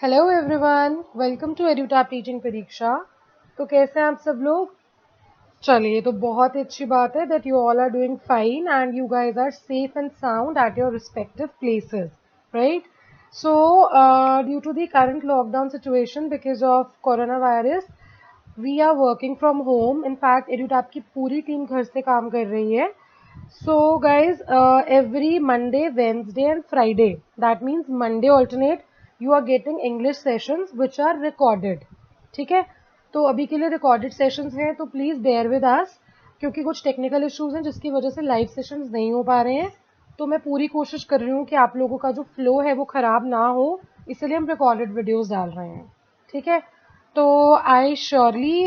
Hello everyone, welcome to Edutap teaching परीक्षा। तो कैसे हैं आप सब लोग? चलिए, तो बहुत ही अच्छी बात है that you all are doing fine and you guys are safe and sound at your respective places, right? So due to the current lockdown situation because of corona virus we are working from home. In fact Edutap की पूरी team घर से काम कर रही है। So guys, every Monday, Wednesday and Friday, that means Monday alternate, you are getting English sessions which are recorded. ठीक है? तो अभी के लिए recorded sessions हैं, तो please bear with us क्योंकि कुछ technical issues हैं जिसकी वजह से live sessions नहीं हो पा रहे हैं। तो मैं पूरी कोशिश कर रही हूँ कि आप लोगों का जो flow है वो खराब ना हो, इसलिए हम recorded videos डाल रहे हैं। ठीक है? तो I surely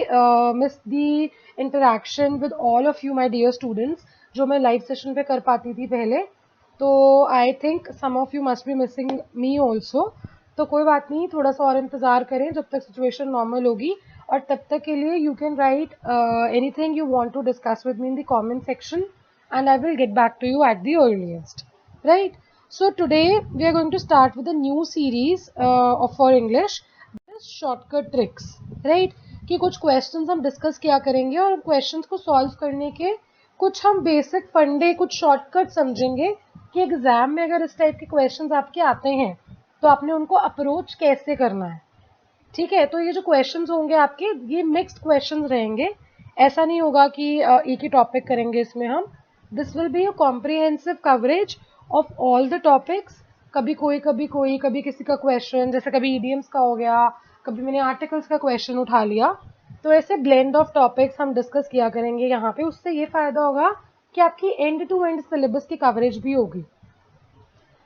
miss the interaction with all of you, my dear students, जो मैं लाइव सेशन पे कर पाती थी पहले। तो I think some of you must be missing me also. तो कोई बात नहीं, थोड़ा सा और इंतज़ार करें जब तक सिचुएशन नॉर्मल होगी, और तब तक के लिए you can write anything you want to discuss with me in the comment section and I will get back to you at the earliest, right? So today we are going to start with a new series for English, shortcut tricks, right? कि कुछ questions हम discuss किया करेंगे और questions को solve करने के कुछ हम बेसिक फंडे, कुछ शॉर्टकट समझेंगे कि एग्जाम में अगर इस टाइप के क्वेश्चंस आपके आते हैं तो आपने उनको अप्रोच कैसे करना है। ठीक है? तो ये जो क्वेश्चंस होंगे आपके, ये मिक्स्ड क्वेश्चंस रहेंगे। ऐसा नहीं होगा कि एक ही टॉपिक करेंगे इसमें हम। This will be a comprehensive coverage of all the topics. कभी कोई, कभी किसी का क्वेश्चन, जैसे कभी ईडियम्स का हो गया, कभी मैंने आर्टिकल्स का क्वेश्चन उठा लिया। तो ऐसे ब्लेंड ऑफ टॉपिक्स हम डिस्कस किया करेंगे यहाँ पे। उससे ये फायदा होगा कि आपकी एंड टू एंड सिलेबस की कवरेज भी होगी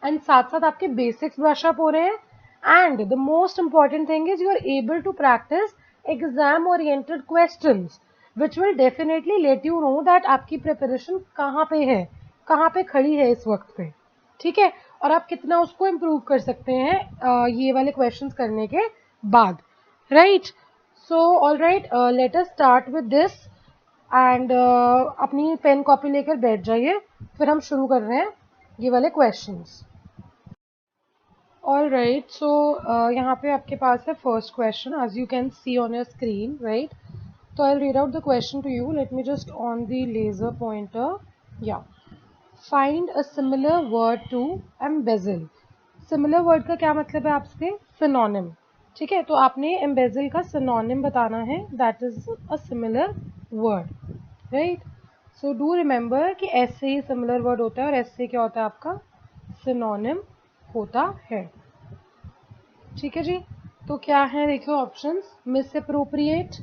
एंड साथ साथ आपके बेसिक्स ब्रश अप हो रहे हैं। And the most important thing is you are able to practice exam oriented questions which will definitely let you know that आपकी प्रिपरेशन कहाँ पे है, कहाँ पे खड़ी है इस वक्त पे। ठीक है? और आप कितना उसको इम्प्रूव कर सकते हैं ये वाले क्वेश्चंस करने के बाद, right? So all right, let us start with this and अपनी पेन कॉपी लेकर बैठ जाइए, फिर हम शुरू कर रहे हैं ये वाले क्वेश्चंस। ऑल राइट, सो यहाँ पे आपके पास है first question, as you can see on your screen, right? तो I read out the question to you, let me just on the laser pointer. Yeah, find a similar word to embezzle. Similar word का क्या मतलब है आपसे? Synonym. ठीक है? तो आपने एम्बेजल का सिनोनिम बताना है, that is a similar word, right? So do remember कि ऐसे ही सिमिलर वर्ड होता है और ऐसे क्या होता है आपका? सिनोनिम होता है। ठीक है जी? तो क्या है, देखो ऑप्शंस: मिसअप्रोप्रिएट,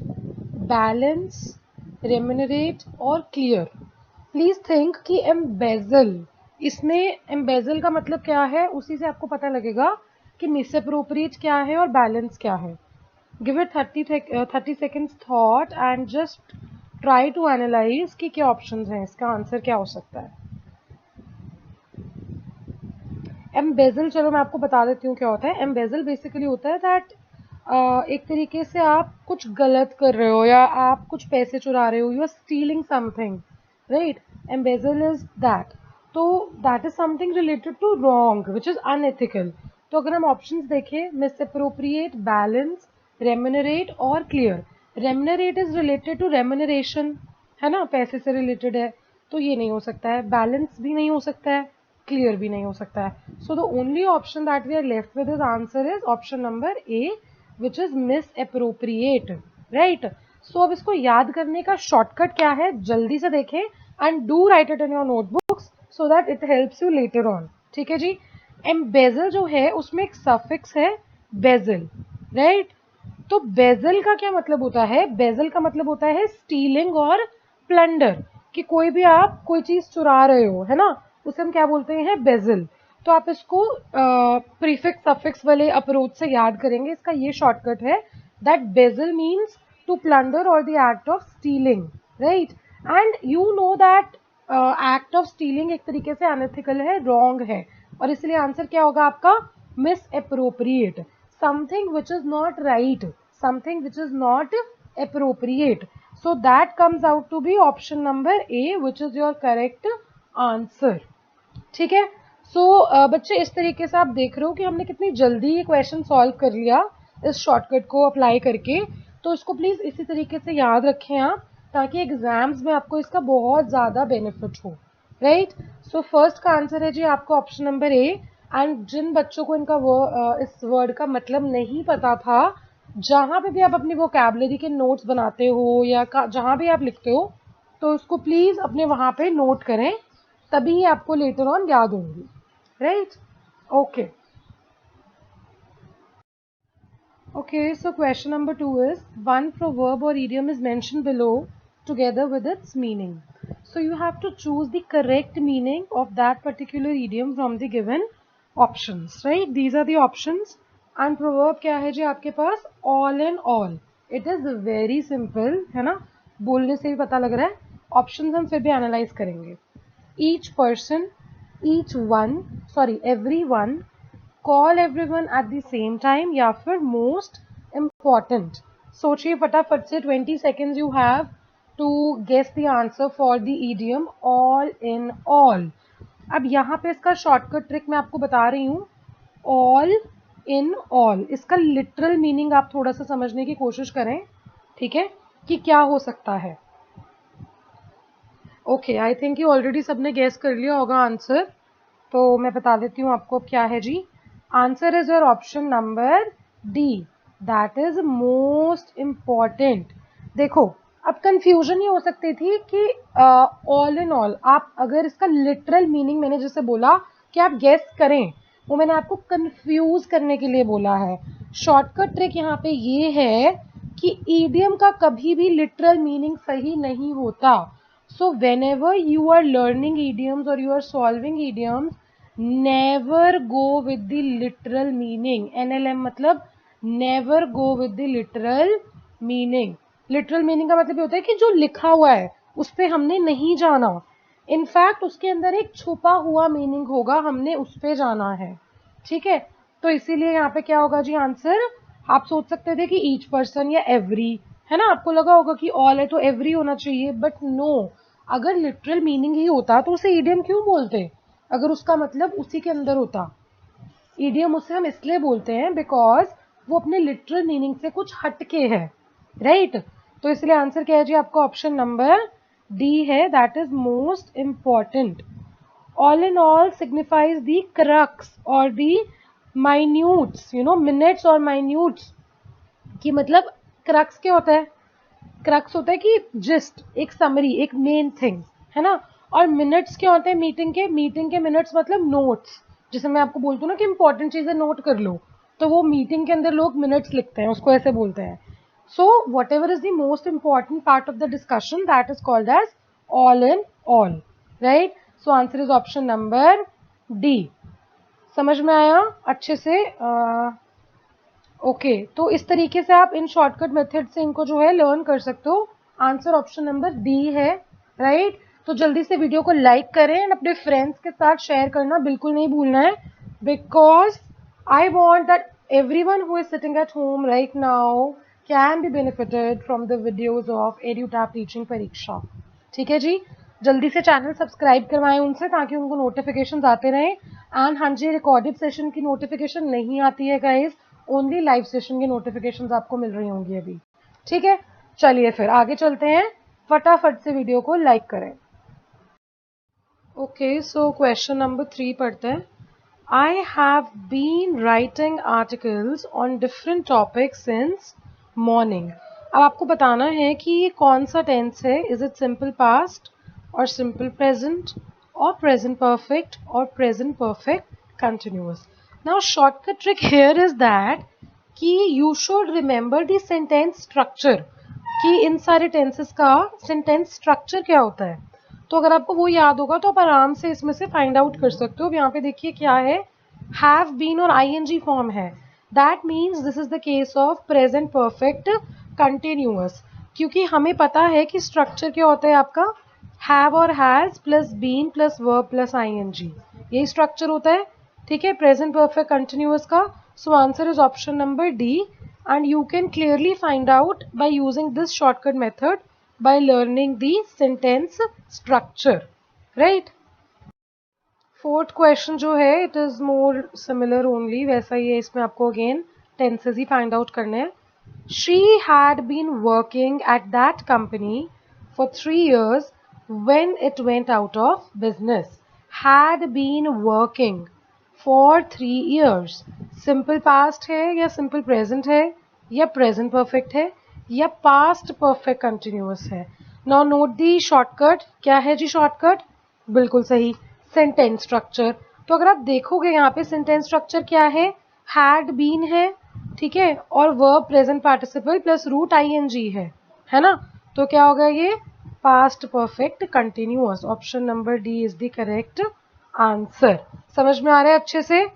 बैलेंस, रेम्यूनरेट और क्लियर। प्लीज थिंक कि एम्बेजल, इसमें एम्बेजल का मतलब क्या है, उसी से आपको पता लगेगा कि मिसअप्रोप्रिएट क्या है और बैलेंस क्या है। Give it 30 seconds thought and just try to analyse कि क्या ऑप्शंस हैं, इसका आंसर क्या हो सकता है। एम्बेजल, चलो मैं आपको बता देती हूँ क्या होता है। एम्बेजल बेसिकली होता है दैट एक तरीके से आप कुछ गलत कर रहे हो या आप कुछ पैसे चुरा रहे हो, you are stealing something, right? Embezzle is that. तो that is something related to wrong which is unethical. तो अगर हम ऑप्शंस देखें, मिसअप्रोप्रिएट, बैलेंस, रेम्यूनरेट और clear. Remunerate is related to remuneration, है ना, पैसे से रिलेटेड है, तो ये नहीं हो सकता है। बैलेंस भी नहीं हो सकता है, क्लियर भी नहीं हो सकता है। So the only option that we are left with is answer is option number A, which is misappropriate, right? So अब इसको याद करने का शॉर्टकट क्या है, जल्दी से देखें and do right it in your notebooks so that it helps you later on. ठीक है जी? एम्बेजल जो है उसमें एक सफिक्स है बेजल, राइट? तो बेजल का क्या मतलब होता है? बेजल का मतलब होता है स्टीलिंग और प्लंडर, कि कोई भी आप कोई चीज चुरा रहे हो, है ना, उसे हम क्या बोलते हैं? बेजल। तो आप इसको प्रीफिक्स सफिक्स वाले अप्रोच से याद करेंगे। इसका ये शॉर्टकट है that bezzle means to plunder और the act of stealing, right? And you know that act of stealing एक तरीके से अनएथिकल है, रॉन्ग है, और इसलिए आंसर क्या होगा आपका? मिसअप्रोप्रिएट, something which is not right, something which is not appropriate. So that comes out to be option number A, which is your correct answer. ठीक है? बच्चे इस तरीके से आप देख रहे हो कि हमने कितनी जल्दी ये क्वेश्चन सॉल्व कर लिया इस शॉर्टकट को अप्लाई करके। तो इसको प्लीज इसी तरीके से याद रखें आप, ताकि एग्जाम्स में आपको इसका बहुत ज्यादा बेनिफिट हो, राइट। सो फर्स्ट का आंसर है जी आपका ऑप्शन नंबर ए। एंड जिन बच्चों को इनका इस वर्ड का मतलब नहीं पता था, जहां पे भी आप अपनी वोकैबुलरी के नोट्स बनाते हो या जहां भी आप लिखते हो, तो उसको प्लीज अपने वहां पे नोट करें, तभी आपको लेटर ऑन याद होंगी, right. Okay Okay, so question number 2 is one proverb or idiom is mentioned below together with its meaning. So you have to choose the correct meaning of that particular idiom from the given options, right? These are the options. And proverb क्या है जी आपके पास? All in all. It is very simple, है ना? बोलने से भी पता लग रहा है. Options हम फिर भी analyze करेंगे. Each person, everyone, call everyone at the same time, या फिर मोस्ट इम्पॉर्टेंट। सोचिए फटाफट से, 20 seconds you have to guess the answer for the idiom all in all. अब यहाँ पे इसका शॉर्टकट ट्रिक मैं आपको बता रही हूँ। ऑल इन ऑल, इसका लिटरल मीनिंग आप थोड़ा सा समझने की कोशिश करें, ठीक है, कि क्या हो सकता है। Okay, I think you already सबने गेस कर लिया होगा आंसर, तो मैं बता देती हूँ आपको क्या है जी। Answer is your option number D, that is most important. देखो, अब कंफ्यूजन ये हो सकती थी कि ऑल इन ऑल, आप अगर इसका लिटरल मीनिंग मैंने जैसे बोला कि आप गेस करें, वो मैंने आपको कंफ्यूज करने के लिए बोला है। शॉर्टकट ट्रिक यहाँ पे ये है कि ईडियम का कभी भी लिटरल मीनिंग सही नहीं होता। So whenever you are learning idioms or you are solving idioms, never go with the literal meaning. NLM मतलब never go with the literal meaning. Literal meaning का मतलब ये होता है कि जो लिखा हुआ है उस पे हमने नहीं जाना। इनफैक्ट उसके अंदर एक छुपा हुआ मीनिंग होगा, हमने उस पे जाना है, ठीक है। तो इसीलिए यहाँ पे क्या होगा जी आंसर। आप सोच सकते थे कि ईच पर्सन या एवरी, है ना, आपको लगा होगा कि ऑल है तो एवरी होना चाहिए, बट नो, अगर लिटरल मीनिंग ही होता तो उसे ईडियम क्यों बोलते, अगर उसका मतलब उसी के अंदर होता। ईडियम उसे हम इसलिए बोलते हैं बिकॉज वो अपने लिटरल मीनिंग से कुछ हटके है, राइट। तो इसलिए आंसर क्या है जी आपका ऑप्शन नंबर डी है, that is most important. All in all signifies the crux और द माइन्यूट्स, मिनट्स और माइन्यूट्स की मतलब क्रक्स क्या होता है? क्रक्स होता है कि जिस्ट, एक समरी, एक मेन थिंग, है ना। और मिनट्स क्या होते हैं? मीटिंग के मिनट्स मतलब नोट्स। जैसे मैं आपको बोलती हूँ ना कि इंपॉर्टेंट चीजें नोट कर लो, तो वो मीटिंग के अंदर लोग मिनट्स लिखते हैं, उसको ऐसे बोलते हैं। So whatever is the most important part of the discussion, that is called as all in all, right. So answer is option number D. समझ में आया अच्छे से? ओके, तो इस तरीके से आप इन शॉर्टकट मेथड से इनको जो है लर्न कर सकते हो। आंसर ऑप्शन नंबर डी है, राइट। तो जल्दी से वीडियो को लाइक करें एंड अपने फ्रेंड्स के साथ शेयर करना बिल्कुल नहीं भूलना है, because I want that everyone who is sitting at home right now can be benefited from the videos of EduTap Teaching Pariksha। ठीक है जी, जल्दी से चैनल सब्सक्राइब करवाएं उनसे, ताकि उनको नोटिफिकेशंस आते रहें। एंड हाँ जी, रिकॉर्डेड सेशन की नोटिफिकेशन नहीं आती है गाइज, ओनली लाइव सेशन की नोटिफिकेशंस आपको मिल रही होंगी अभी, ठीक है। चलिए फिर आगे चलते हैं, फटाफट से वीडियो को लाइक करें। ओके, सो क्वेश्चन नंबर 3 पढ़ते हैं। I have been writing articles on different topics since morning। अब आपको बताना है कि ये कौन सा टेंस है, इज इट सिंपल पास्ट और सिंपल प्रेजेंट और प्रेजेंट परफेक्ट और present perfect continuous. Now shortcut trick here is that कि you should remember the sentence structure, कि इन सारे टेंसेस का सेंटेंस स्ट्रक्चर क्या होता है। तो अगर आपको वो याद होगा तो आप आराम से इसमें से फाइंड आउट कर सकते हो। अब यहाँ पे देखिए क्या है, हैव बीन और आईएनजी फॉर्म है, that means this is the case of present perfect continuous, क्योंकि हमें पता है कि स्ट्रक्चर क्या होता है आपका, हैव और has plus been plus verb plus ING, यही स्ट्रक्चर होता है, ठीक है, प्रेजेंट परफेक्ट कंटिन्यूअस का। So answer is option number D, and you can clearly find out by using this shortcut method by learning the sentence structure, right? Fourth question जो है it is more similar only, वैसा ही है, इसमें आपको again tenses ही find out करने हैं. She had been working at that company for 3 years when it went out of business. Had been working for 3 years. Simple past है या सिंपल प्रेजेंट है या प्रेजेंट परफेक्ट है या पास्ट परफेक्ट कंटिन्यूअस है. Now note दी shortcut. क्या है जी shortcut? बिल्कुल सही, सेंटेंस स्ट्रक्चर. तो अगर आप देखोगे यहाँ पे सेंटेंस स्ट्रक्चर क्या है, हैड बीन है, ठीक है, और verb present participle plus root ING है ना. तो क्या होगा ये? Past perfect continuous. Option number D is the correct answer. समझ में आ रहा है अच्छे से?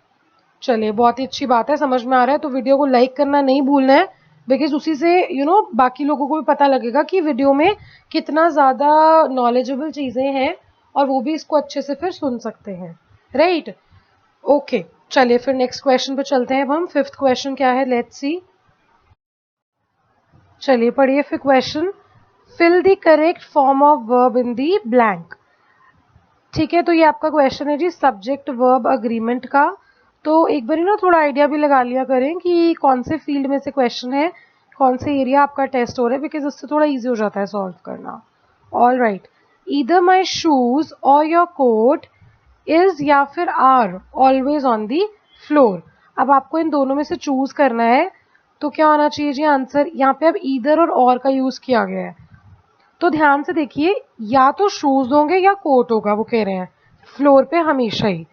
चलिए, बहुत ही अच्छी बात है, समझ में आ रहा है. तो वीडियो को लाइक करना नहीं भूलना है, बिकॉज उसी से बाकी लोगों को भी पता लगेगा कि वीडियो में कितना ज़्यादा नॉलेजेबल चीज़ें हैं और वो भी इसको अच्छे से फिर सुन सकते हैं. Right, okay. चलिए फिर नेक्स्ट क्वेश्चन पे चलते हैं. अब हम फिफ्थ क्वेश्चन क्या है, लेट्स सी. चलिए पढ़िए फिर question. Fill the correct form of verb in the blank. ठीक है, तो ये आपका क्वेश्चन है जी सब्जेक्ट वर्ब अग्रीमेंट का. तो एक बार ना थोड़ा आइडिया भी लगा लिया करें कि कौन से फील्ड में से क्वेश्चन है, कौन से एरिया आपका टेस्ट हो रहा है, बिकॉज उससे थोड़ा इजी हो जाता है सॉल्व करना. All right. Either my shoes और योर कोट इज या फिर are always on the floor. अब आपको इन दोनों में से चूज करना है, तो क्या होना चाहिए जी आंसर. यहाँ पे अब ईदर और का यूज किया गया है. तो ध्यान से देखिए, या तो शूज होंगे या कोट होगा, वो कह रहे हैं फ्लोर पे हमेशा ही.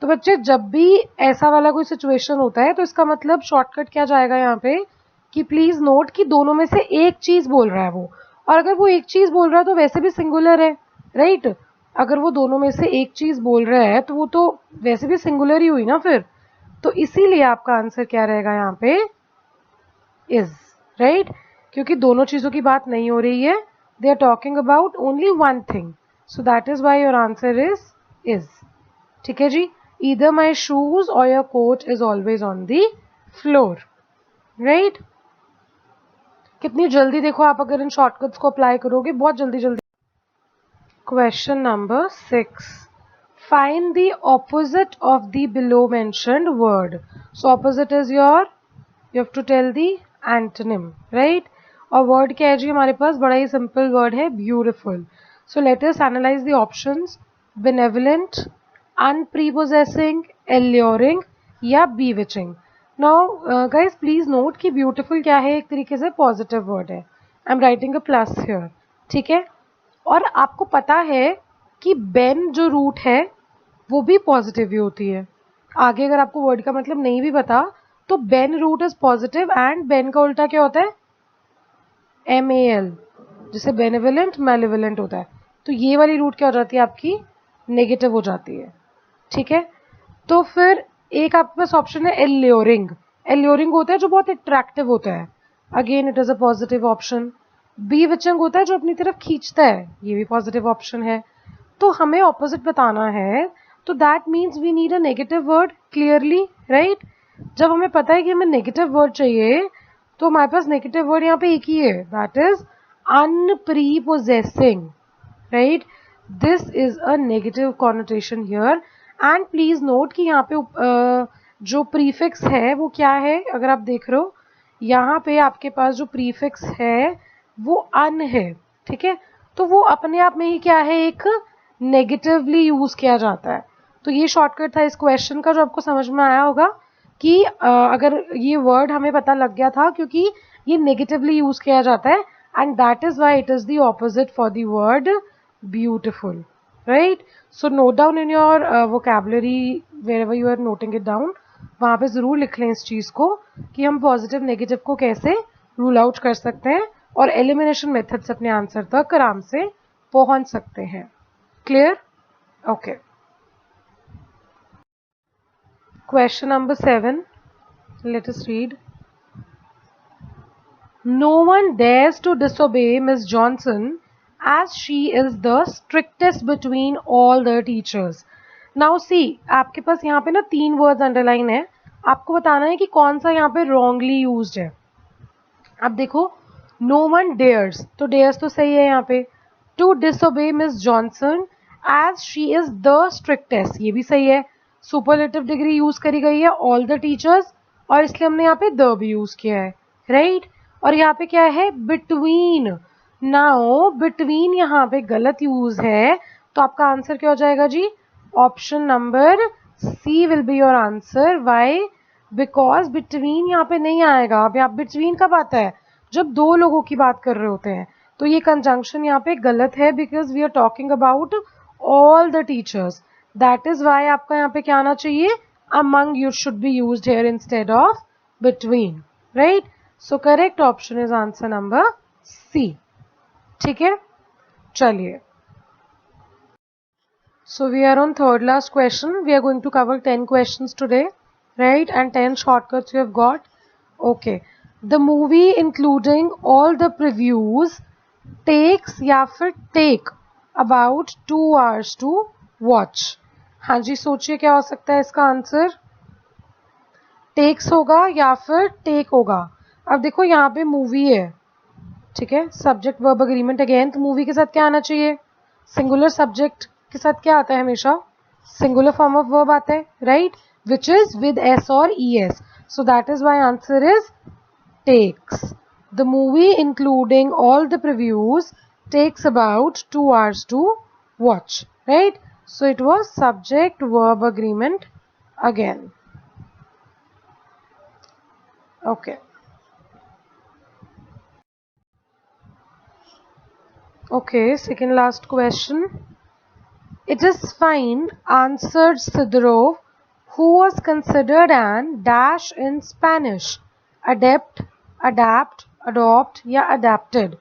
तो बच्चे जब भी ऐसा वाला कोई सिचुएशन होता है तो इसका मतलब शॉर्टकट क्या जाएगा यहाँ पे कि प्लीज नोट कि दोनों में से एक चीज बोल रहा है वो. और अगर वो एक चीज बोल रहा है तो वैसे भी सिंगुलर है, राइट. अगर वो दोनों में से एक चीज बोल रहा है तो वो तो वैसे भी सिंगुलर ही हुई ना फिर. तो इसीलिए आपका आंसर क्या रहेगा यहाँ पे? इज. राइट, क्योंकि दोनों चीजों की बात नहीं हो रही है. They are talking about only one thing. So that is why your answer is. ठीक है जी. Either my shoes or your coat is always on the floor. Right? कितनी जल्दी देखो आप अगर इन शॉर्टकट्स को अप्लाई करोगे, बहुत जल्दी जल्दी. Question number 6. Find the opposite of the below mentioned word. So opposite is you have to tell the antonym, right? और वर्ड क्या है जी हमारे पास? बड़ा ही सिंपल वर्ड है, beautiful. So let us analyse the options. Benevolent, unprepossessing, alluring या bewitching. Now guys please note कि ब्यूटिफुल क्या है, एक तरीके से पॉजिटिव वर्ड है. I am writing a plus here, ठीक है. और आपको पता है कि बेन जो रूट है वो भी पॉजिटिव ही होती है. आगे अगर आपको वर्ड का मतलब नहीं भी पता तो bene root is positive and bene का उल्टा क्या होता है? MAL, जिसे बेनेवलेंट मेलिवलेंट होता है. तो ये वाली रूट क्या हो जाती है आपकी? नेगेटिव हो जाती है. ठीक है, तो फिर एक आपके पास ऑप्शन है एल्योरिंग. एल्योरिंग होता है जो बहुत अट्रैक्टिव होता है, again it is a positive option. Bewitching होता है जो अपनी तरफ खींचता है, ये भी पॉजिटिव ऑप्शन है. तो हमें ऑपोजिट बताना है, तो that means we need a negative word clearly, right. जब हमें पता है कि हमें नेगेटिव वर्ड चाहिए तो हमारे पास नेगेटिव वर्ड यहाँ पे एक ही है, that is unprepossessing, right. This is a negative connotation here. And please note कि यहाँ पे जो प्रीफिक्स है वो क्या है. अगर आप देख रहे हो यहाँ पे आपके पास जो प्रीफिक्स है वो अन है, ठीक है. तो वो अपने आप में ही क्या है, एक नेगेटिवली यूज किया जाता है. तो ये शॉर्टकट था इस क्वेश्चन का, जो आपको समझ में आया होगा कि अगर ये वर्ड हमें पता लग गया था क्योंकि ये नेगेटिवली यूज किया जाता है and that is why it is the opposite for the word beautiful, right. So note down in your vocabulary wherever you are noting it down. वहाँ पे ज़रूर लिख लें इस चीज़ को कि हम पॉजिटिव नेगेटिव को कैसे रूल आउट कर सकते हैं और एलिमिनेशन मेथड से अपने आंसर तक आराम से पहुंच सकते हैं. Clear? Okay. Question number 7. Let us read. No one dares to disobey Miss Johnson as she is the strictest between all the teachers. Now see, आपके पास यहाँ पे ना 3 वर्ड्स अंडरलाइन है. आपको बताना है कि कौन सा यहाँ पे wrongly used है. अब देखो, no one dares, तो dares तो सही है यहाँ पे. To disobey Miss Johnson as she is the strictest, ये भी सही है, सुपरलेटिव डिग्री यूज करी गई है ऑल द टीचर्स, और इसलिए हमने यहाँ पे द भी यूज किया है, राइट। और यहाँ पे क्या है, बिटवीन। नाउ बिटवीन यहाँ पे गलत यूज है, तो आपका आंसर क्या हो जाएगा जी, option number C will be your answer. Why? Because between यहाँ पे नहीं आएगा। अब यहाँ बिटवीन कब आता है, जब दो लोगों की बात कर रहे होते हैं, तो ये कंजंक्शन यहाँ पे गलत है, because we are talking about all the teachers. That is why आपका यहाँ पे क्या आना चाहिए, among you should be used here instead of between, right? So correct option is answer number C. ठीक है, चलिए। So we are on third last question. We are going to cover 10 questions today, right? And 10 shortcuts you have got. Okay. The movie including all the previews takes या फिर take about 2 hours to watch. हाँ जी, सोचिए क्या हो सकता है इसका answer, takes होगा या फिर टेक होगा। अब देखो यहाँ पे मूवी है, ठीक है, सब्जेक्ट वर्ब अग्रीमेंट अगेन, तो मूवी के साथ क्या आना चाहिए, सिंगुलर सब्जेक्ट के साथ क्या आता है, हमेशा सिंगुलर फॉर्म ऑफ वर्ब आता है, right, which is with S और E S. So that is why answer is takes. The movie including all the previews takes about 2 hours to watch, right? So it was subject verb agreement again. Okay. Okay, second last question. It is fine, answered Sidorov, who was considered an dash in Spanish. Adept, adapt, adopt या adapted.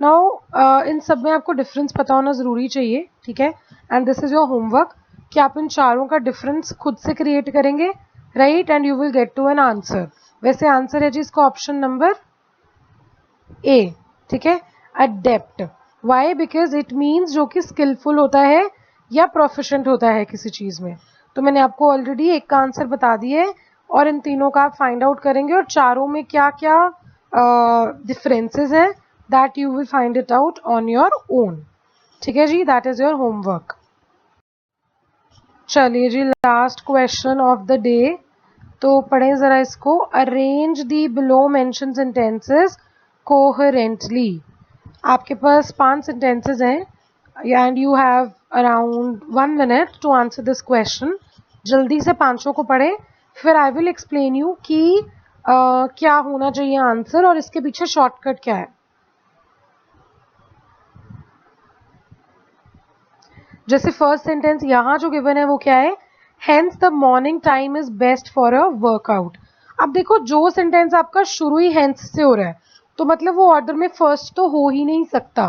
Now in सब में आपको difference पता होना ज़रूरी चाहिए, ठीक है, and this is your homework कि आप इन चारों का डिफरेंस खुद से क्रिएट करेंगे, right, and you will get to an answer. वैसे आंसर है जी इसका ऑप्शन नंबर ए, ठीक है, adept. Why? Because it means जो कि स्किलफुल होता है या प्रोफिशिएंट होता है किसी चीज़ में। तो मैंने आपको ऑलरेडी एक का आंसर बता दिया है, और इन तीनों का आप फाइंड आउट करेंगे, और चारों में क्या क्या डिफरेंसेस हैं, that you will find it out on your own. ठीक है जी, that is your homework. चलिए जी, last question of the day, तो पढ़ें जरा इसको। Arrange the below mention sentences coherently. आपके पास 5 सेंटेंसेस हैं and you have around 1 minute to answer this question. जल्दी से 5 को पढ़ें, फिर आई विल एक्सप्लेन यू कि क्या होना चाहिए आंसर और इसके पीछे शॉर्टकट क्या है। जैसे फर्स्ट सेंटेंस यहाँ जो गिवन है वो क्या है, hence the morning time is best for a workout. अब देखो जो सेंटेंस आपका शुरू ही हेंस से हो रहा है, तो मतलब वो ऑर्डर में फर्स्ट तो हो ही नहीं सकता,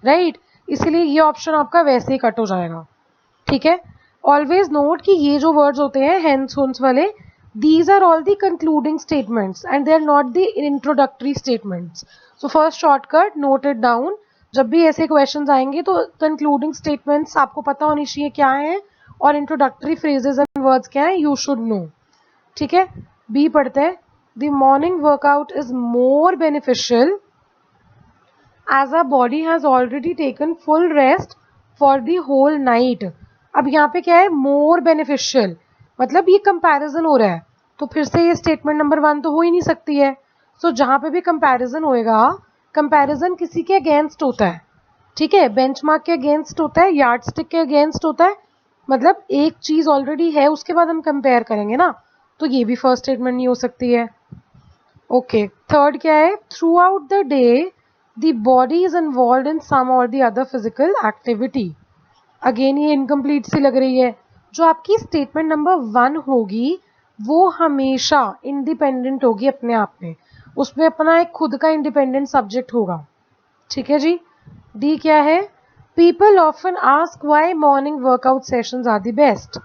राइट, इसीलिए ये ऑप्शन आपका वैसे ही कट हो जाएगा, ठीक है। ऑलवेज नोट कि ये जो वर्ड्स होते हैं हेंस हुंस वाले, these are all the concluding statements and they are not the introductory statements. So first shortcut, note it down. जब भी ऐसे क्वेश्चंस आएंगे तो कंक्लूडिंग स्टेटमेंट्स आपको पता होनी चाहिए क्या है, और इंट्रोडक्टरी फ्रेजेस एंड वर्ड्स क्या है, यू शुड नो, ठीक है। बी पढ़ते हैं, the morning workout is more beneficial as a body has already taken full rest for the whole night. अब यहाँ पे क्या है, मोर बेनिफिशियल, मतलब ये कंपैरिजन हो रहा है, तो फिर से ये स्टेटमेंट नंबर 1 तो हो ही नहीं सकती है। सो जहाँ पे भी कंपैरिजन होएगा, कंपैरिजन किसी के अगेंस्ट होता है, ठीक है, बेंचमार्क के अगेंस्ट होता है, यार्डस्टिक के अगेंस्ट होता है, मतलब एक चीज ऑलरेडी है उसके बाद हम कंपेयर करेंगे ना, तो ये भी फर्स्ट स्टेटमेंट नहीं हो सकती है। ओके, थर्ड क्या है, throughout the day the body is involved in some or the other physical activity. Again ये इनकम्प्लीट सी लग रही है। जो आपकी स्टेटमेंट नंबर 1 होगी वो हमेशा इंडिपेंडेंट होगी अपने आप में, उसमें अपना एक खुद का इंडिपेंडेंट सब्जेक्ट होगा, ठीक है जी। डी क्या है, people often ask why morning workout sessions are the best,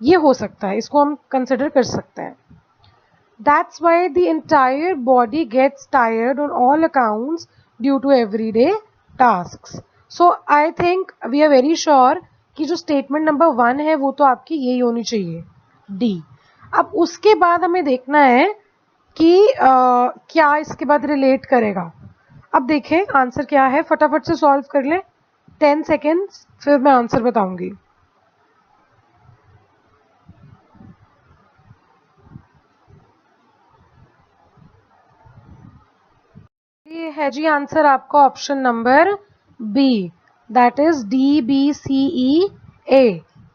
ये हो सकता है, इसको हम कंसिडर कर सकते हैं। That's why the entire body gets tired on all accounts due to everyday tasks. So I think we are very sure कि जो स्टेटमेंट नंबर 1 है वो तो आपकी यही होनी चाहिए, डी। अब उसके बाद हमें देखना है कि क्या इसके बाद रिलेट करेगा। अब देखें आंसर क्या है, फटाफट से सॉल्व कर लें। 10 सेकेंड्स, फिर मैं आंसर बताऊंगी. ये है जी आंसर आपका option number B, that is DBCE,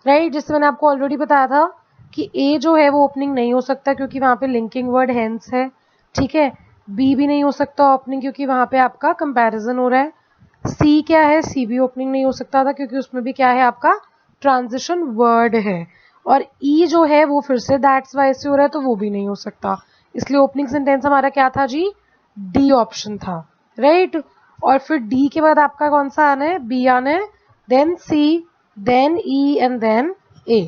right. जिससे मैंने आपको ऑलरेडी बताया था कि ए जो है वो ओपनिंग नहीं हो सकता क्योंकि वहां पे लिंकिंग वर्ड हेंस है. ठीक है. बी भी नहीं हो सकता ओपनिंग क्योंकि वहां पे आपका कंपैरिजन हो रहा है. सी क्या है, सी भी ओपनिंग नहीं हो सकता था क्योंकि उसमें भी क्या है आपका ट्रांजिशन वर्ड है. और ई जो है वो फिर से दैट्स वाई से हो रहा है तो वो भी नहीं हो सकता. इसलिए ओपनिंग सेंटेंस हमारा क्या था जी, डी ऑप्शन था, राइट. और फिर डी के बाद आपका कौन सा आना है, बी आना है, then C, then E and then A,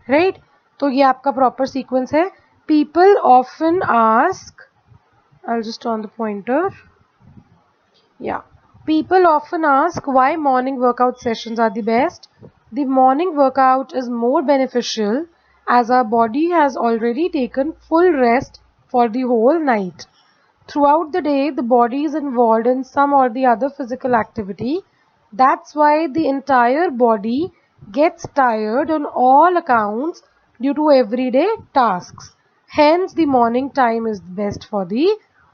right. तो ये आपका प्रॉपर सीक्वेंस है. People often ask, I will just on the pointer, या people often ask why morning workout sessions are the best. The morning workout is more beneficial as our body has already taken full rest for the whole night. Throughout the day, the body is involved in some or the other physical activity. That's why the entire body gets tired on all accounts due to everyday tasks. Hence, the morning time is best for the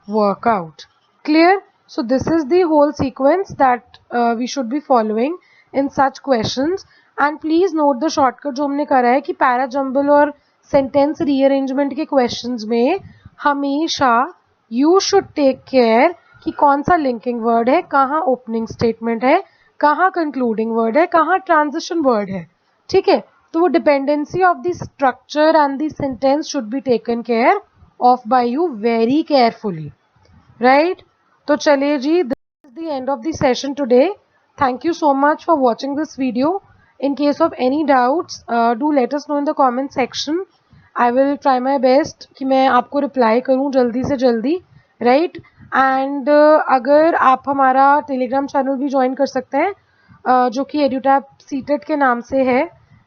workout. Clear? So, this is the whole sequence that we should be following in such questions. And please note the shortcut जो हमने करा है कि para jumble और sentence rearrangement के questions में हमेशा you should take care कि कौन सा लिंकिंग वर्ड है, कहाँ ओपनिंग स्टेटमेंट है, कहाँ कंक्लूडिंग वर्ड है, कहाँ ट्रांजिशन वर्ड है. ठीक है. तो वो dependency of the structure and the sentence should be taken care of by you very carefully, right. तो चलिए जी, this is the end of the session today. Thank you so much for watching this video. In case of any doubts, do let us know in the comment section. I will try my best कि मैं आपको reply करूँ जल्दी से जल्दी, right. And अगर आप हमारा टेलीग्राम चैनल भी ज्वाइन कर सकते हैं जो कि एड्यूटैप सीटेट के नाम से है,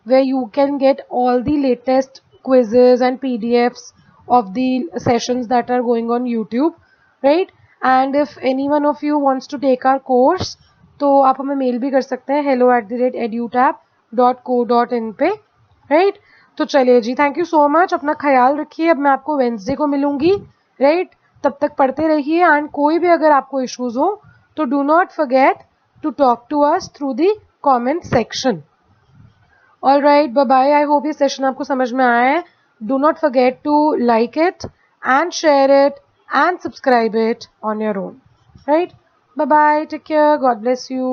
where you can get all the latest quizzes and PDFs of the sessions that are going on YouTube, right. And if any one of you wants to take our course, तो आप हमें mail भी कर सकते हैं hello@edutap.co.in पे, right. तो चलिए जी, थैंक यू सो मच. अपना ख्याल रखिए. अब मैं आपको वेंसडे को मिलूंगी, राइट. तब तक पढ़ते रहिए. एंड कोई भी अगर आपको इश्यूज हो तो do not forget to talk to us through the comment section. All right, bye bye. I hope ये सेशन आपको समझ में आया है. Do not forget to like it and share it and subscribe it on your own, right. Bye bye, take care, God bless you.